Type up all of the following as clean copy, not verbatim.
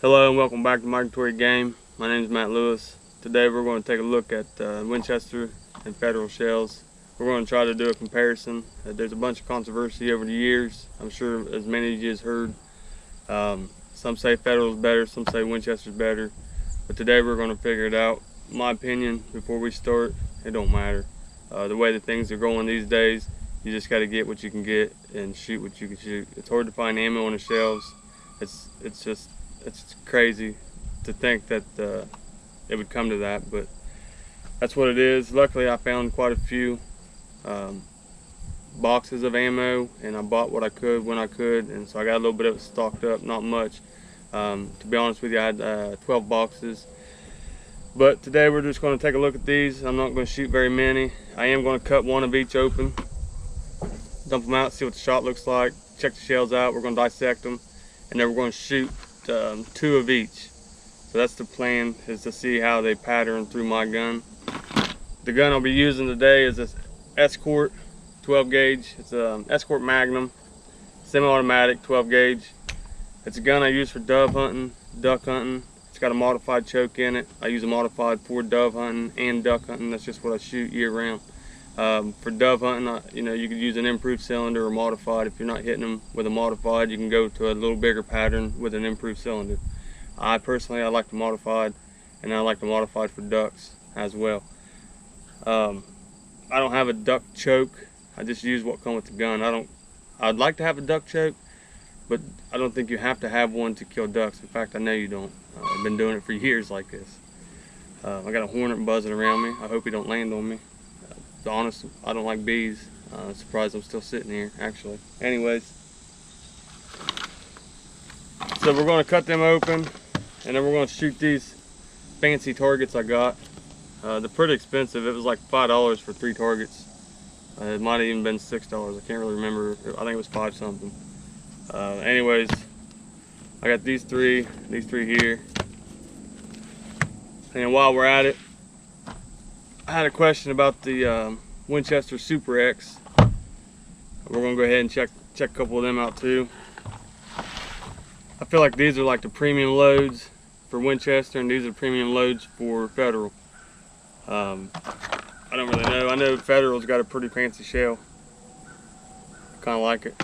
Hello and welcome back to Migratory Game. My name is Matt Lewis. Today we're going to take a look at Winchester and Federal shells. We're going to try to do a comparison. There's a bunch of controversy over the years. I'm sure as many of you have heard. Some say Federal's better, some say Winchester's better. But today we're going to figure it out. My opinion, before we start, it don't matter. The way that things are going these days, you just got to get what you can get and shoot what you can shoot. It's hard to find ammo on the shelves. It's crazy to think that it would come to that, but that's what it is. Luckily, I found quite a few boxes of ammo, and I bought what I could when I could, and so I got a little bit of it stocked up, not much. To be honest with you, I had 12 boxes. But today we're just going to take a look at these. I'm not going to shoot very many. I am going to cut one of each open, dump them out, see what the shot looks like, check the shells out. We're going to dissect them, and then we're going to shoot 2 of each. So that's the plan, is to see how they pattern through my gun. The gun I'll be using today is this Escort 12 gauge. It's an Escort Magnum, semi-automatic 12 gauge. It's a gun I use for dove hunting, duck hunting. It's got a modified choke in it. I use a modified for dove hunting and duck hunting. That's just what I shoot year round. For dove hunting, you could use an improved cylinder or modified. If you're not hitting them with a modified, you can go to a little bigger pattern with an improved cylinder. I like the modified, and I like the modified for ducks as well. I don't have a duck choke. I just use what comes with the gun. I'd like to have a duck choke, but I don't think you have to have one to kill ducks. In fact, I know you don't. I've been doing it for years like this. I got a hornet buzzing around me. I hope he don't land on me. To be honest, I don't like bees. Surprised I'm still sitting here, actually. Anyways, so we're going to cut them open, and then we're going to shoot these fancy targets I got. They're pretty expensive. It was like $5 for 3 targets. It might have even been $6. I can't really remember. I think it was 5 something. Anyways, I got these three here. And while we're at it, I had a question about the Winchester Super X. We're gonna go ahead and check a couple of them out too. I feel like these are like the premium loads for Winchester, and these are premium loads for Federal. I don't really know. I know Federal's got a pretty fancy shell. Kind of like it.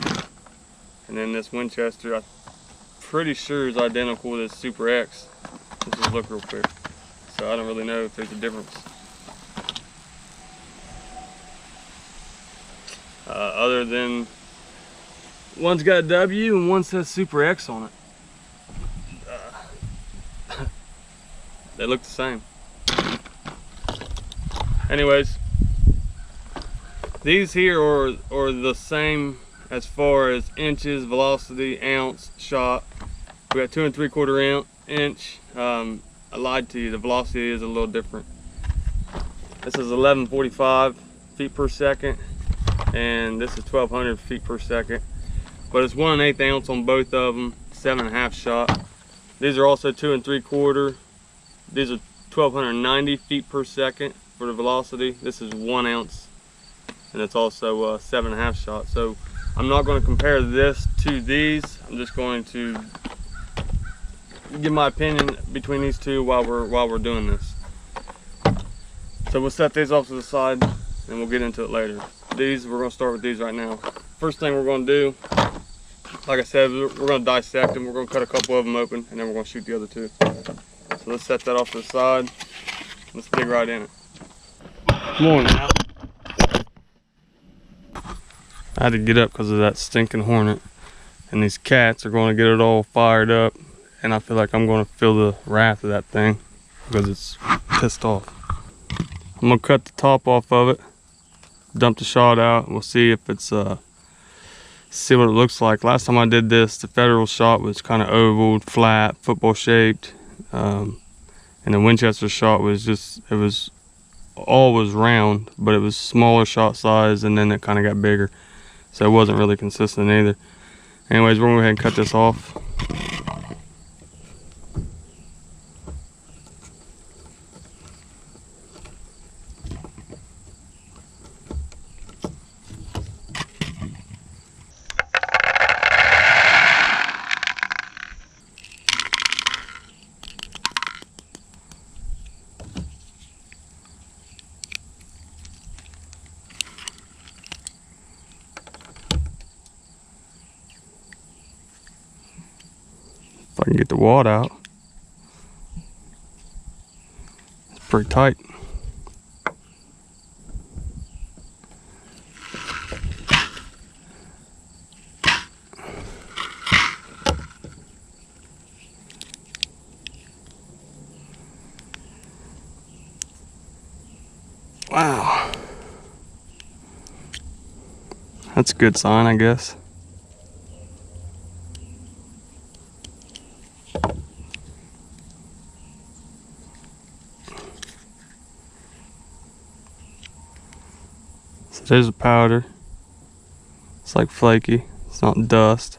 And then this Winchester, I'm pretty sure is identical to this Super X. Let's just look real quick. So I don't really know if there's a difference. Other than one's got a W and one says Super X on it. They look the same. Anyways, these here are the same as far as inches, velocity, ounce, shot. We got 2 3/4 inch. I lied to you, the velocity is a little different. This is 1145 feet per second, and this is 1200 feet per second. But it's 1 1/8 ounce on both of them, 7.5 shot. These are also 2 3/4. These are 1290 feet per second for the velocity. This is 1 ounce, and it's also 7.5 shot. So I'm not going to compare this to these. I'm just going to give my opinion between these two while we're doing this. So we'll set these off to the side, and we'll get into it later. We're going to start with these right now. First thing we're going to do, like I said, we're going to dissect them. We're going to cut a couple of them open, and then we're going to shoot the other 2. So let's set that off to the side. Let's dig right in it. Come on now. I had to get up because of that stinking hornet, and these cats are going to get it all fired up, and I feel like I'm going to feel the wrath of that thing because it's pissed off. I'm going to cut the top off of it, dump the shot out, and we'll see if it's see what it looks like. Last time I did this, the Federal shot was kind of oval, flat, football shaped, and the Winchester shot was all was round, but it was smaller shot size, and then it kind of got bigger. So it wasn't really consistent either. Anyways, we're gonna go ahead and cut this off. If I can get the wad out. It's pretty tight. Wow. That's a good sign, I guess. So there's a powder. It's like flaky. It's not dust.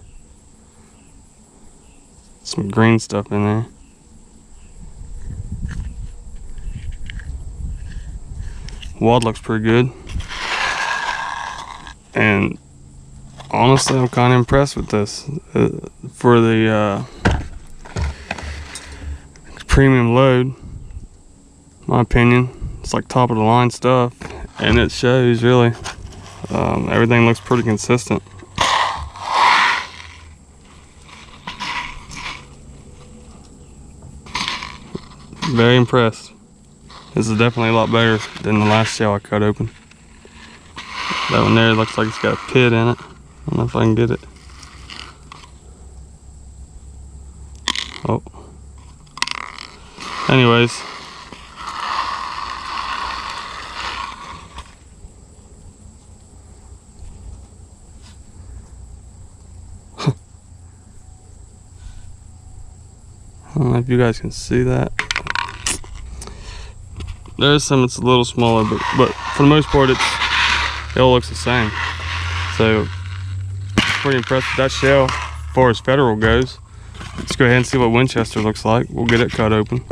Some green stuff in there. Wad looks pretty good. And honestly, I'm kind of impressed with this. For the premium load, in my opinion, it's like top of the line stuff. And it shows, really. Everything looks pretty consistent. Very impressed. This is definitely a lot better than the last shell I cut open. That one there looks like it's got a pit in it. I don't know if I can get it. Oh. Anyways. I don't know if you guys can see that. There's some it's a little smaller, but for the most part it all looks the same. So pretty impressed with that shell as far as federal goes. Let's go ahead and see what Winchester looks like. We'll get it cut open.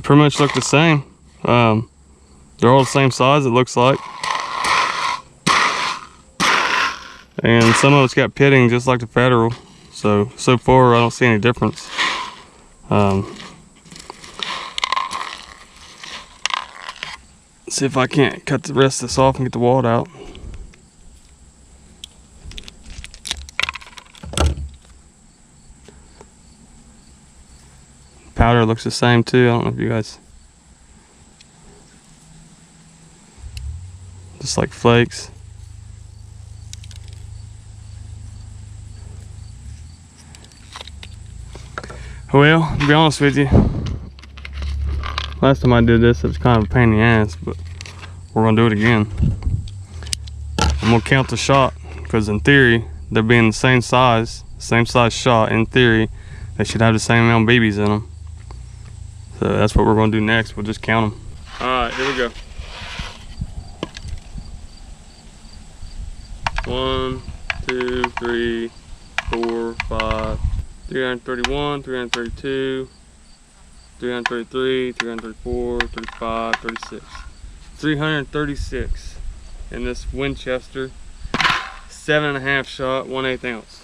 Pretty much look the same. They're all the same size, it looks like. And some of it's got pitting just like the federal. So far I don't see any difference. See if I can't cut the rest of this off and get the wad out. Powder looks the same too. I don't know if you guys, just like flakes. Well, to be honest with you, last time I did this it was kind of a pain in the ass, but we're gonna do it again. I'm gonna count the shot because in theory they're being the same size shot. In theory they should have the same amount of BBs in them. So that's what we're going to do next. We'll just count them. All right, here we go. 1, 2, 3, 4, 5, 331, 332, 333, 334, 35, 36. 336 in this Winchester 7.5 shot, 1/8 ounce.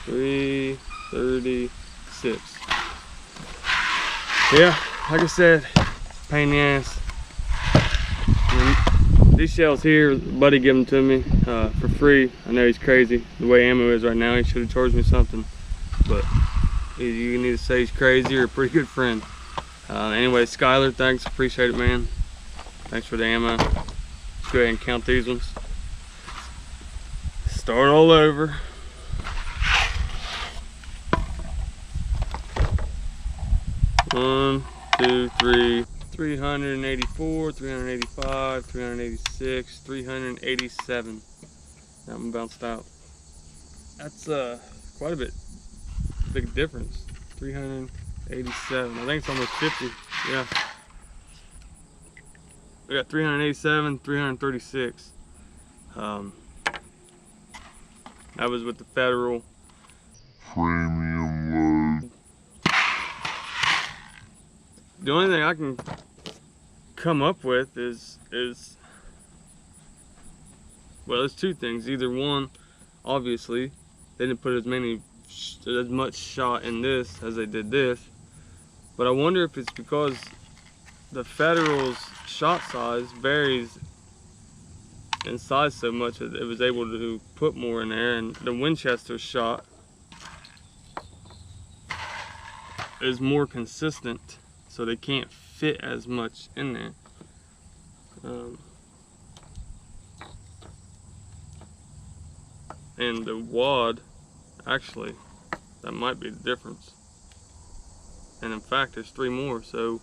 336. Yeah, like I said, pain in the ass. And these shells here, buddy gave them to me for free. I know he's crazy the way ammo is right now. He should have charged me something, but you can either say he's crazy or a pretty good friend. Anyway, Skyler, thanks, appreciate it, man. Thanks for the ammo. Let's go ahead and count these ones. Start all over. One, 2, 3, 384, 385, 386, 387. That one bounced out. That's quite a big difference. 387. I think it's almost 50. Yeah. We got 387, 336. That was with the federal premium load. The only thing I can come up with is well, there's two things. Either one, obviously, they didn't put as much shot in this as they did this, but I wonder if it's because the Federal's shot size varies in size so much that it was able to put more in there, and the Winchester shot is more consistent, so they can't fit as much in there. And the wad, actually, that might be the difference. And in fact, there's 3 more, so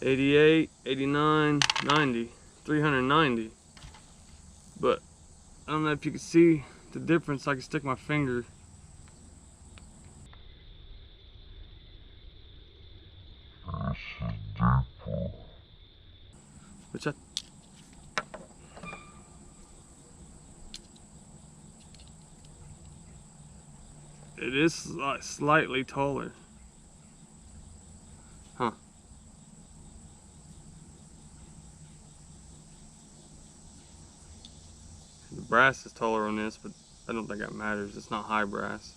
88, 89, 90, 390. But I don't know if you can see the difference. I can stick my finger. Which it is slightly taller. Huh. The brass is taller on this, but I don't think that matters. It's not high brass.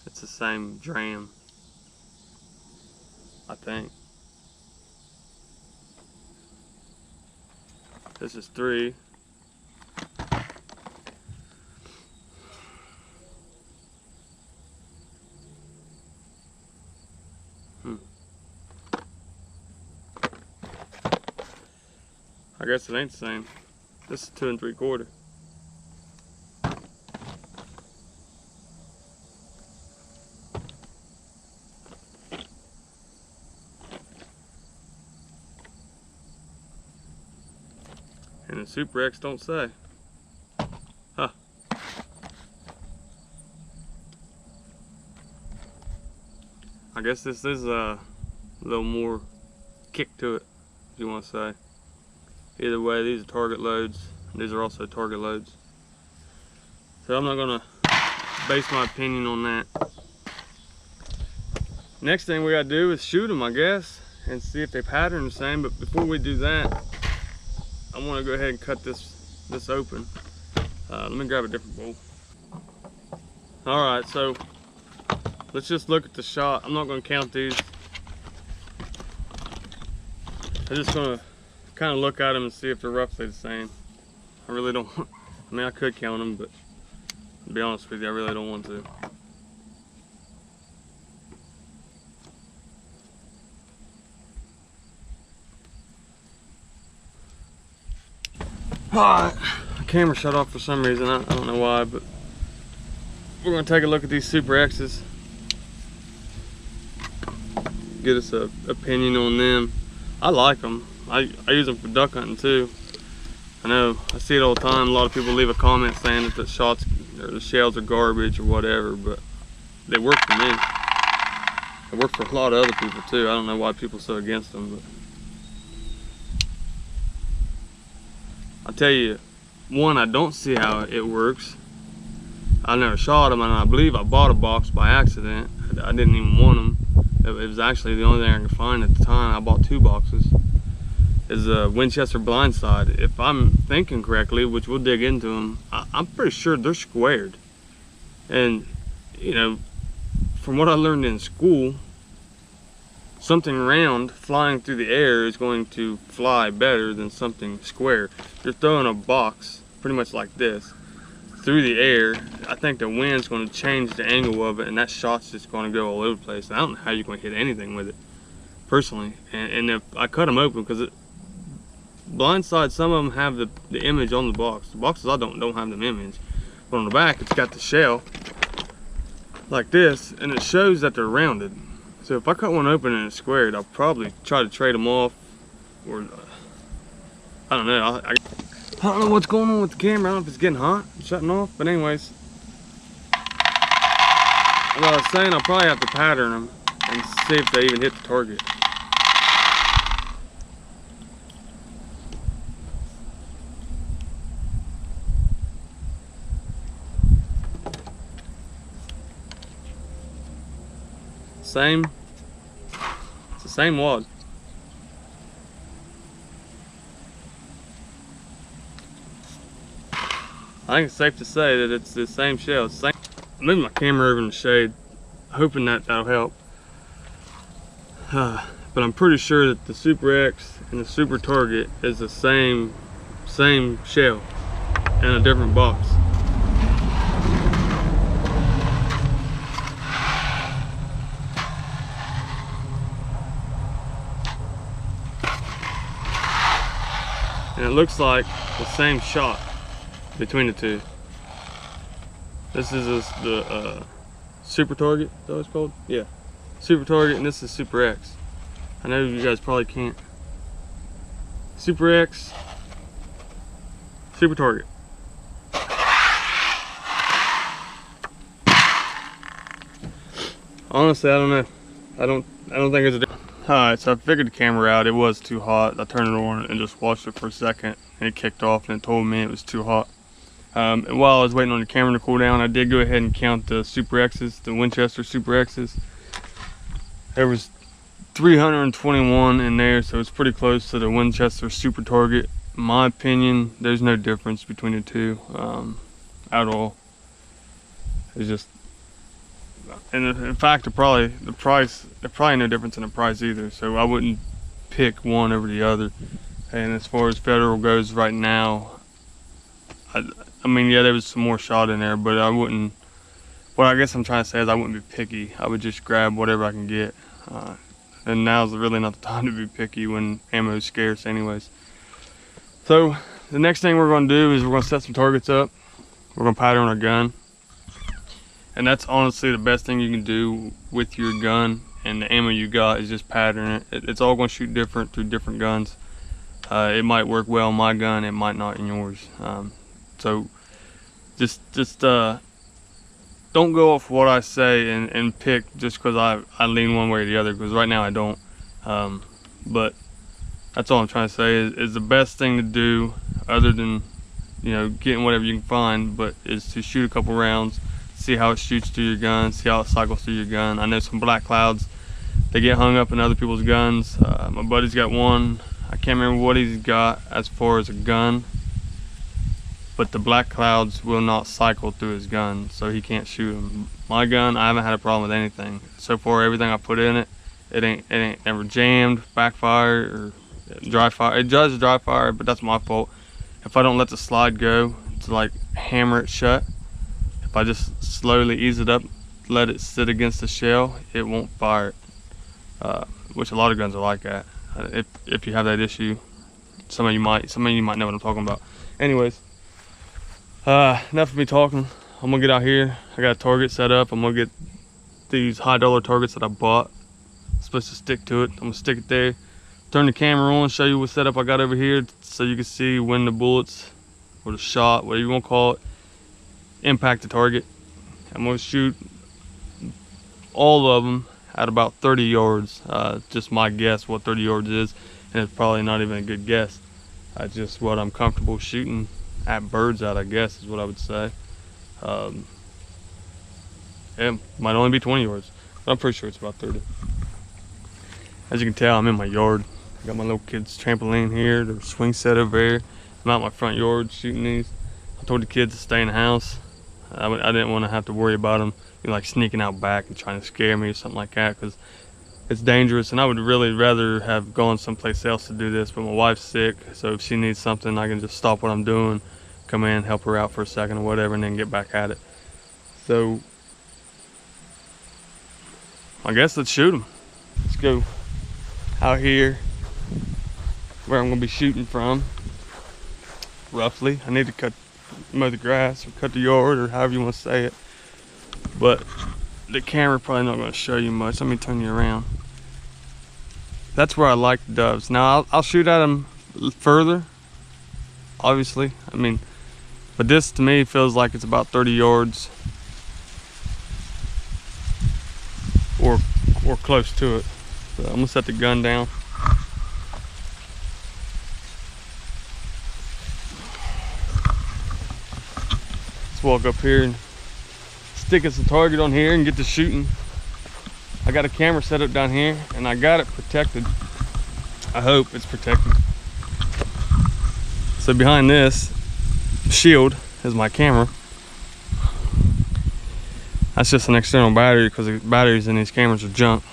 It's the same dram, I think. This is 3. I guess it ain't the same. This is 2 3/4. And the Super X don't say. Huh. I guess this is a little more kick to it, if you want to say. Either way, these are target loads. These are also target loads. So I'm not gonna base my opinion on that. Next thing we gotta do is shoot them, I guess, and see if they pattern the same. But before we do that, I wanna go ahead and cut this open. Let me grab a different bowl. All right, so let's just look at the shot. I'm not gonna count these. I'm just gonna kind of look at them and see if they're roughly the same. I really don't, I mean, I could count them, but to be honest with you, I really don't want to. Alright, the camera shut off for some reason, I don't know why, but we're going to take a look at these Super X's. Get us an opinion on them. I like them. I use them for duck hunting too. I know, I see it all the time. A lot of people leave a comment saying that the shots or the shells are garbage or whatever, but they work for me. They work for a lot of other people too. I don't know why people are so against them, but I'll tell you, one, I don't see how it works. I never shot them, and I believe I bought a box by accident. I didn't even want them. It was actually the only thing I could find at the time. I bought 2 boxes. Is a Winchester blindside. If I'm thinking correctly, which we'll dig into them, I'm pretty sure they're squared. And, you know, from what I learned in school, something round flying through the air is going to fly better than something square. You're throwing a box, pretty much like this, through the air. I think the wind's going to change the angle of it, and that shot's just going to go all over the place. I don't know how you're going to hit anything with it, personally. And if I cut them open, because blindside, some of them have the image on the box. The boxes I don't have the image, but on the back it's got the shell like this, and it shows that they're rounded. So if I cut one open and it's squared, I'll probably try to trade them off, or I don't know. I don't know what's going on with the camera. I don't know if it's getting hot, shutting off, but anyways, what I was saying, I'll probably have to pattern them and see if they even hit the target. Same, it's the same wad. I think it's safe to say that it's the same shell. I'm moving my camera over in the shade, hoping that that'll help. But I'm pretty sure that the Super X and the Super Target is the same shell in a different box. And it looks like the same shot between the two. This is the Super Target, is that what it's called? Yeah, Super Target, and this is Super X. I know you guys probably can't. Super X, Super Target. Honestly, I don't know. I don't think there's a difference. Alright, so I figured the camera out. It was too hot. I turned it on and just watched it for a second, and it kicked off and it told me it was too hot. And while I was waiting on the camera to cool down, I did go ahead and count the Super X's, the Winchester Super X's. There was 321 in there, so it's pretty close to the Winchester Super Target. In my opinion, there's no difference between the two at all. It's just, and in fact, there's probably no difference in the price either, so I wouldn't pick one over the other. And as far as Federal goes right now, I mean, yeah, there was some more shot in there, but I wouldn't, what I guess I'm trying to say is I wouldn't be picky. I would just grab whatever I can get. And now's really not the time to be picky when ammo is scarce anyways. So the next thing we're going to do is we're going to set some targets up. We're going to pattern our gun. And that's honestly the best thing you can do with your gun and the ammo you got is just pattern it. It's all going to shoot different through different guns. It might work well in my gun, it might not in yours. So just don't go off what I say and pick just because I lean one way or the other, because right now I don't. But that's all I'm trying to say is the best thing to do, other than, you know, getting whatever you can find, but is to shoot a couple rounds, see how it shoots through your gun, see how it cycles through your gun. I know some black clouds, they get hung up in other people's guns. My buddy's got one, I can't remember what he's got as far as a gun, but the black clouds will not cycle through his gun, so he can't shoot them. My gun, I haven't had a problem with anything. So far, everything I put in it, it ain't never jammed, backfired, or dry fire. It does dry fire, but that's my fault. If I don't let the slide go to like hammer it shut, if I just slowly ease it up, let it sit against the shell, it won't fire it. Which a lot of guns are like that. If you have that issue, some of you might know what I'm talking about. Anyways, enough of me talking. I'm gonna get out here. I got a target set up. I'm gonna get these high-dollar targets that I bought. I'm supposed to stick to it. I'm gonna stick it there. Turn the camera on, show you what setup I got over here, so you can see when the bullets or the shot, whatever you want to call it, impact the target. I'm gonna shoot all of them at about 30 yards. Just my guess what 30 yards is, and it's probably not even a good guess. That's just what I'm comfortable shooting at birds at, I guess, is what I would say. It might only be 20 yards, but I'm pretty sure it's about 30. As you can tell, I'm in my yard. I got my little kids' trampoline here, the swing set over there. I'm out in my front yard shooting these. I told the kids to stay in the house. I didn't want to have to worry about them, you know, like sneaking out back and trying to scare me or something like that, because it's dangerous, and I would really rather have gone someplace else to do this, but my wife's sick, so if she needs something, I can just stop what I'm doing, come in, help her out for a second or whatever, and then get back at it. So I guess let's shoot them. Let's go out here where I'm gonna be shooting from, roughly. I need to mow the grass or cut the yard, or however you want to say it, but the camera probably not going to show you much. Let me turn you around. That's where I like the doves. Now I'll shoot at them further, obviously. I mean, but this to me feels like it's about 30 yards or close to it. So I'm gonna set the gun down. Let's walk up here and stick us a target on here and get to shooting. I got a camera set up down here and I got it protected. I hope it's protected. So behind this shield is my camera. That's just an external battery because the batteries in these cameras are junk.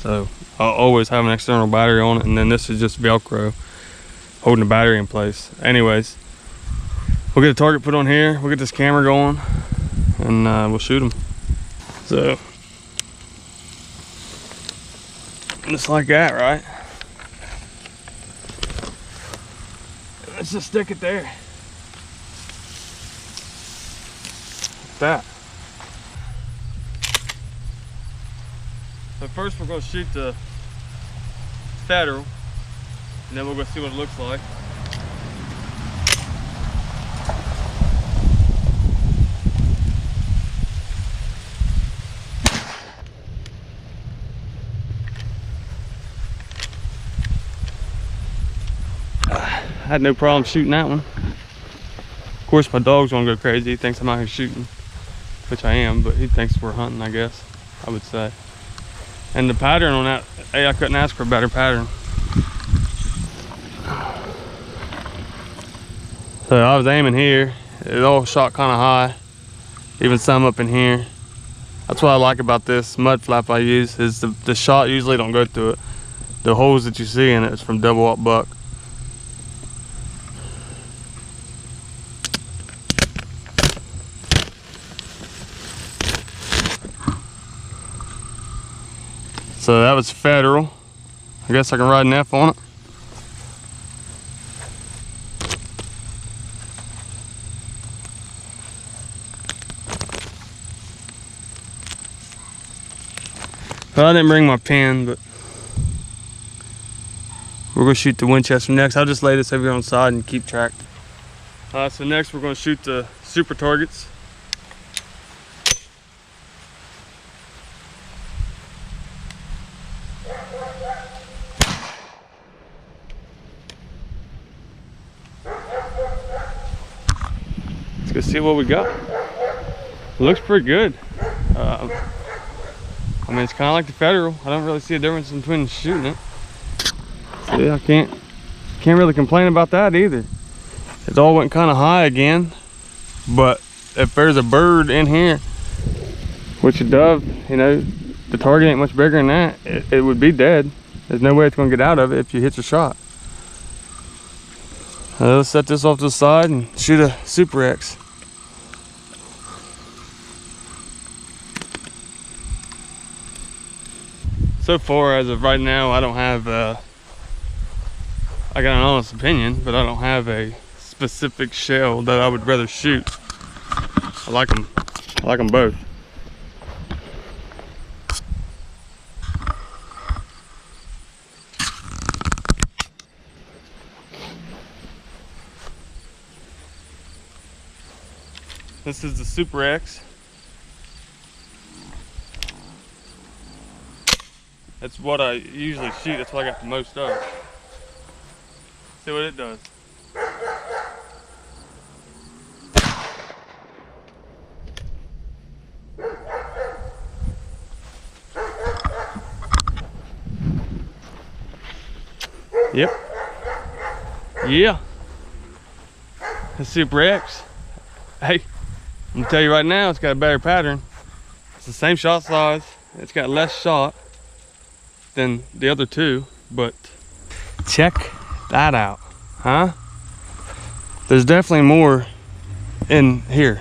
So I'll always have an external battery on it, and then this is just Velcro holding the battery in place. Anyways, we'll get a target put on here, we'll get this camera going, and we'll shoot them. So, just like that, right? Let's just stick it there. Like that. So first we're going to shoot the federal, and then we'll go see what it looks like. I had no problem shooting that one. Of course my dog's gonna go crazy. He thinks I'm out here shooting, which I am, but he thinks we're hunting, I guess, I would say. And the pattern on that, hey, I couldn't ask for a better pattern. So I was aiming here. It all shot kind of high, even some up in here. That's what I like about this mud flap I use, is the shot usually don't go through it. The holes that you see in it is from double aught buck. So that was federal. I guess I can ride an F on it. Well, I didn't bring my pen, but we're gonna shoot the Winchester next. I'll just lay this over here on the side and keep track. So next we're gonna shoot the super targets. Let's go see what we got. It looks pretty good. I mean, it's kind of like the federal. I don't really see a difference between shooting it. So yeah, I can't really complain about that either. It all went kind of high again, but if there's a bird in here, which a dove, you know, the target ain't much bigger than that, it would be dead. There's no way it's gonna get out of it if you hit your shot. Let's set this off to the side and shoot a Super X. So far, as of right now, I don't have, I got an honest opinion, but I don't have a specific shell that I would rather shoot. I like them both. This is the Super X. That's what I usually shoot. That's what I got the most of. See what it does. Yep. Yeah. The Super X. Hey, I'm gonna tell you right now, it's got a better pattern. It's the same shot size. It's got less shot than the other two, but check that out, huh? There's definitely more in here.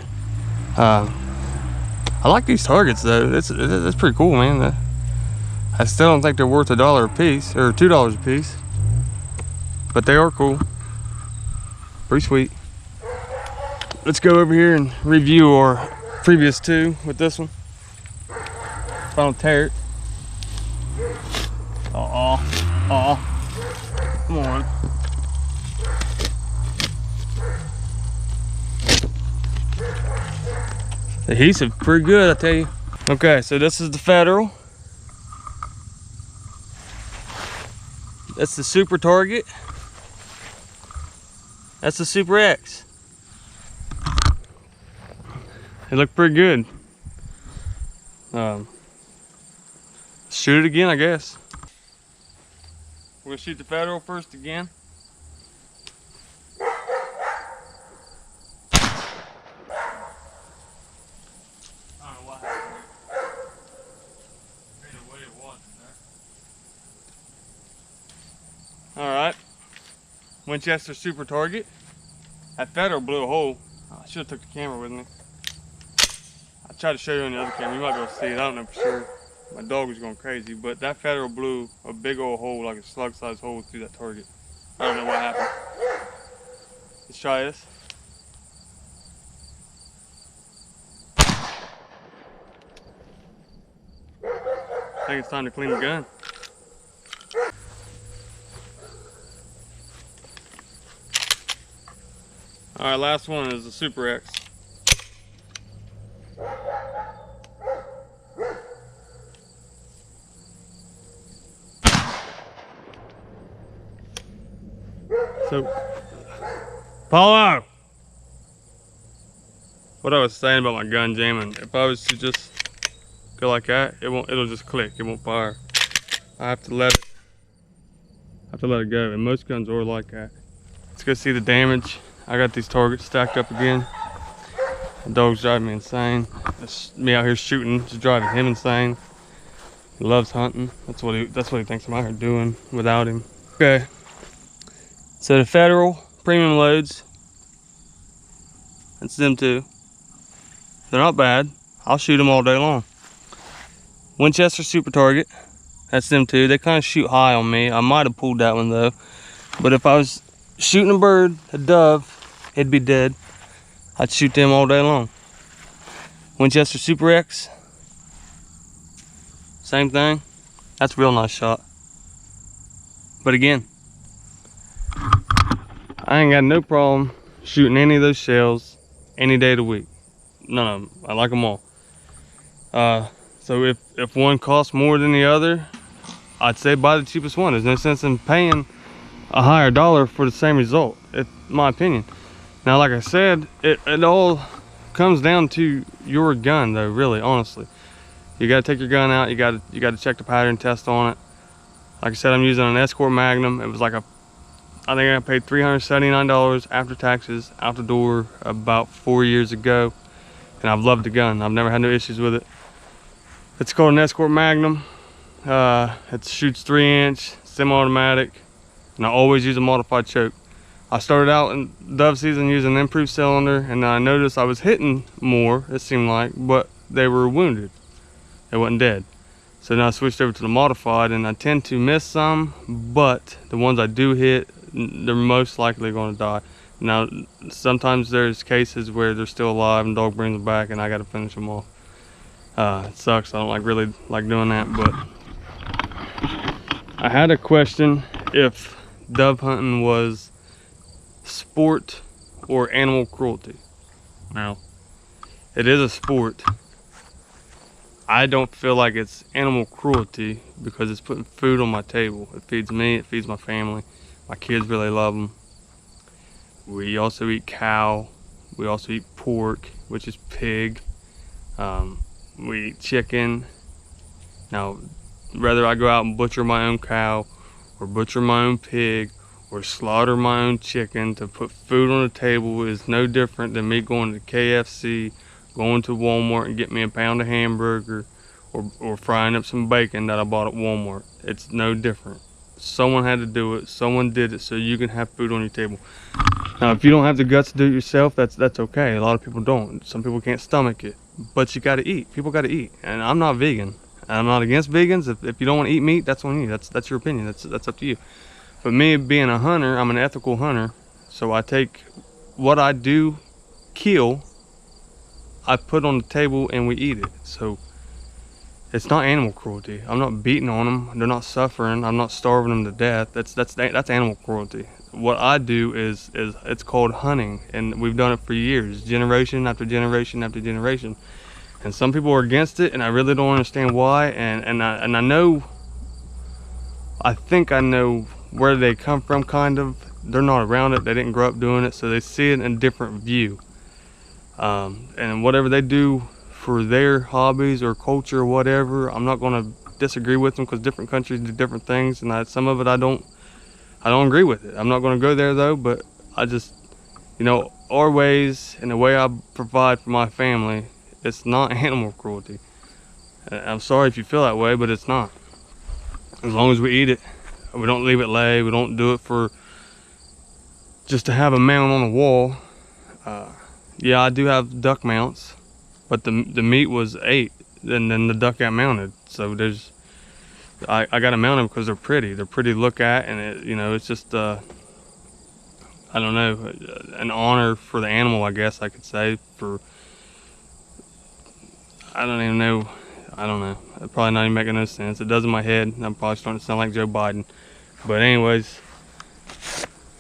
I like these targets though. It's pretty cool, man. I still don't think they're worth $1 a piece or $2 a piece, but they are cool. Pretty sweet. Let's go over here and review our previous two with this one. If I don't tear it. Come on. The adhesive pretty good, I tell you. Okay, so this is the federal. That's the Super Target. That's the Super X. They look pretty good. Shoot it again, I guess. We're gonna shoot the federal first again. All right, Winchester Super Target. That federal blew a hole. I should have took the camera with me. I tried to show you on the other camera. You might be able to see it. I don't know for sure. My dog was going crazy, but that federal blew a big old hole, like a slug-sized hole through that target. I don't know what happened. Let's try this. I think it's time to clean the gun. All right, last one is the Super X. So, Paulo! What I was saying about my gun jamming, if I was to just go like that, it'll just click, it won't fire. I have to let it go, and most guns are like that. Let's go see the damage. I got these targets stacked up again. The dog's driving me insane. It's me out here shooting, just driving him insane. He loves hunting. That's what he thinks I'm out here doing without him. Okay. So the Federal premium loads, that's them two. They're not bad. I'll shoot them all day long. Winchester Super Target, that's them two. They kind of shoot high on me. I might have pulled that one though. But if I was shooting a bird, a dove, it'd be dead. I'd shoot them all day long. Winchester Super X, same thing. That's a real nice shot. But again, I ain't got no problem shooting any of those shells any day of the week. None of them. I like them all. So if one costs more than the other, I'd say buy the cheapest one. There's no sense in paying a higher dollar for the same result, in my opinion. Now, like I said, it all comes down to your gun though, really, honestly. You gotta take your gun out, you gotta check the pattern test on it. Like I said, I'm using an Escort Magnum. It was like I think I paid $379 after taxes out the door about 4 years ago. And I've loved the gun. I've never had no issues with it. It's called an Escort Magnum. It shoots 3-inch, semi-automatic, and I always use a modified choke. I started out in dove season using an improved cylinder, and I noticed I was hitting more, it seemed like, but they were wounded. They wasn't dead. So now I switched over to the modified, and I tend to miss some, but the ones I do hit, they're most likely going to die. Now, sometimes there's cases where they're still alive and dog brings them back, and I got to finish them off. It sucks. I don't really like doing that, but I had a question if dove hunting was sport or animal cruelty. Now, it is a sport. I don't feel like it's animal cruelty because it's putting food on my table. It feeds me, it feeds my family. My kids really love them. We also eat cow. We also eat pork, which is pig. We eat chicken. Now, whether I go out and butcher my own cow or butcher my own pig or slaughter my own chicken to put food on the table is no different than me going to KFC, going to Walmart and get me a pound of hamburger or frying up some bacon that I bought at Walmart. It's no different. Someone had to do it. Someone did it so you can have food on your table. Now, if you don't have the guts to do it yourself, that's okay. A lot of people don't. Some people can't stomach it. But you gotta eat. People gotta eat. And I'm not vegan. I'm not against vegans. If you don't want to eat meat, that's on you. That's your opinion. That's up to you. But me being a hunter, I'm an ethical hunter. So I take what I do kill, I put on the table and we eat it. So it's not animal cruelty. I'm not beating on them. They're not suffering. I'm not starving them to death. That's animal cruelty. What I do is it's called hunting, and we've done it for years, generation after generation after generation. And some people are against it, and I really don't understand why. And I know, I think I know where they come from, kind of. They're not around it. They didn't grow up doing it, so they see it in a different view. And whatever they do for their hobbies or culture or whatever, I'm not going to disagree with them because different countries do different things, and some of it I don't agree with it. I'm not going to go there though, but I just, you know, our ways and the way I provide for my family, it's not animal cruelty. I'm sorry if you feel that way, but it's not. As long as we eat it, We don't leave it lay. We don't do it for just to have a mount on the wall. Yeah, I do have duck mounts, but the meat was 8, and then the duck got mounted. So there's, I got to mount them because they're pretty. They're pretty to look at, and it, you know, it's just I don't know, an honor for the animal, I guess I could say. For, I don't even know. I don't know. It's probably not even making no sense. It does in my head. I'm probably starting to sound like Joe Biden. But anyways,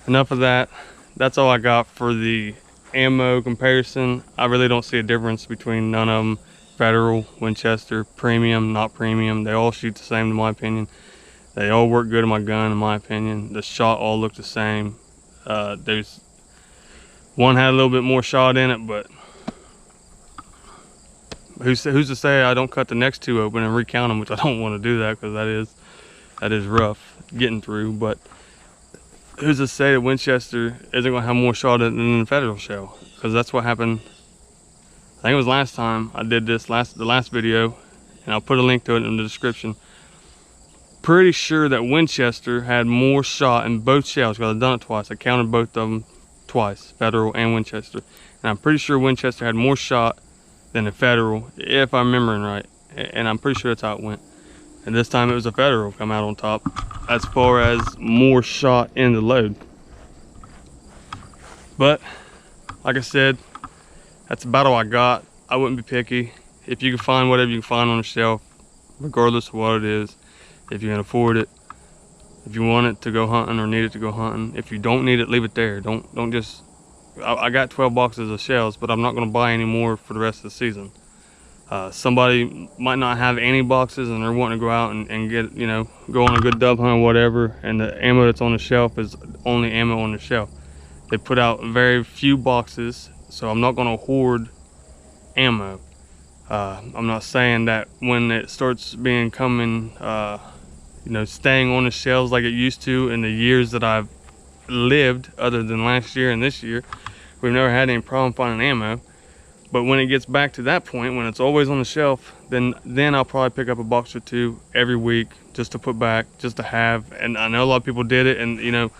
enough of that. That's all I got for the ammo comparison. I really don't see a difference between none of them. Federal, Winchester, premium, not premium. They all shoot the same in my opinion. They all work good in my gun in my opinion. The shot all look the same. There's one had a little bit more shot in it, but who's to say I don't cut the next 2 open and recount them, which I don't want to do that because that is rough getting through. But who's to say that Winchester isn't going to have more shot in than the Federal shell? Because that's what happened. I think it was last time I did this, the last video, and I'll put a link to it in the description. Pretty sure that Winchester had more shot in both shells because I've done it twice. I counted both of them twice, Federal and Winchester. And I'm pretty sure Winchester had more shot than the Federal, if I'm remembering right. And I'm pretty sure that's how it went. And this time it was a Federal come out on top as far as more shot in the load. But like I said, that's about all I got. I wouldn't be picky. If you can find whatever you can find on the shelf, regardless of what it is, if you can afford it, if you want it to go hunting or need it to go hunting. If you don't need it, leave it there. Don't just, I got 12 boxes of shells, but I'm not gonna buy any more for the rest of the season. Somebody might not have any boxes and they're wanting to go out and get, you know, go on a good dove hunt or whatever, and the ammo that's on the shelf is only ammo on the shelf. They put out very few boxes, so I'm not gonna hoard ammo. I'm not saying that when it starts becoming, you know, staying on the shelves like it used to in the years that I've lived, other than last year and this year, we've never had any problem finding ammo. But when it gets back to that point, when it's always on the shelf, then I'll probably pick up a box or 2 every week just to put back, just to have. And I know a lot of people did it, and you know,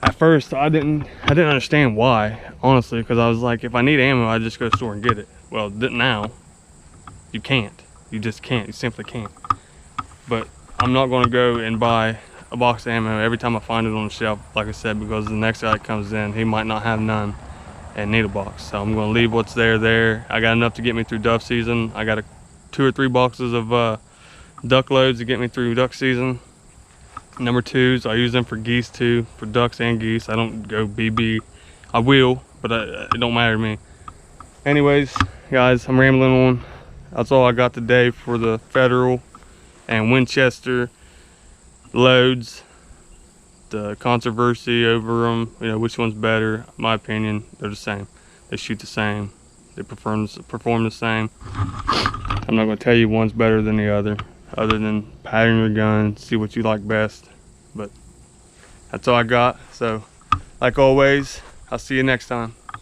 at first I didn't understand why, honestly, because I was like, if I need ammo, I just go to the store and get it. Well, now you can't. You just can't. You simply can't. But I'm not going to go and buy a box of ammo every time I find it on the shelf, like I said, because the next guy that comes in, he might not have none and need a box. So I'm going to leave what's there. I got enough to get me through dove season. I got 2 or 3 boxes of duck loads to get me through duck season. Number 2s, I use them for geese too, for ducks and geese. I don't go BB. I will, but it don't matter to me. Anyways, guys, I'm rambling on. That's all I got today for the Federal and Winchester loads. The controversy over them, you know, which one's better. In my opinion, they're the same. They shoot the same. They perform the same. I'm not going to tell you one's better than the other than pattern your gun, see what you like best. But that's all I got. So, like always, I'll see you next time.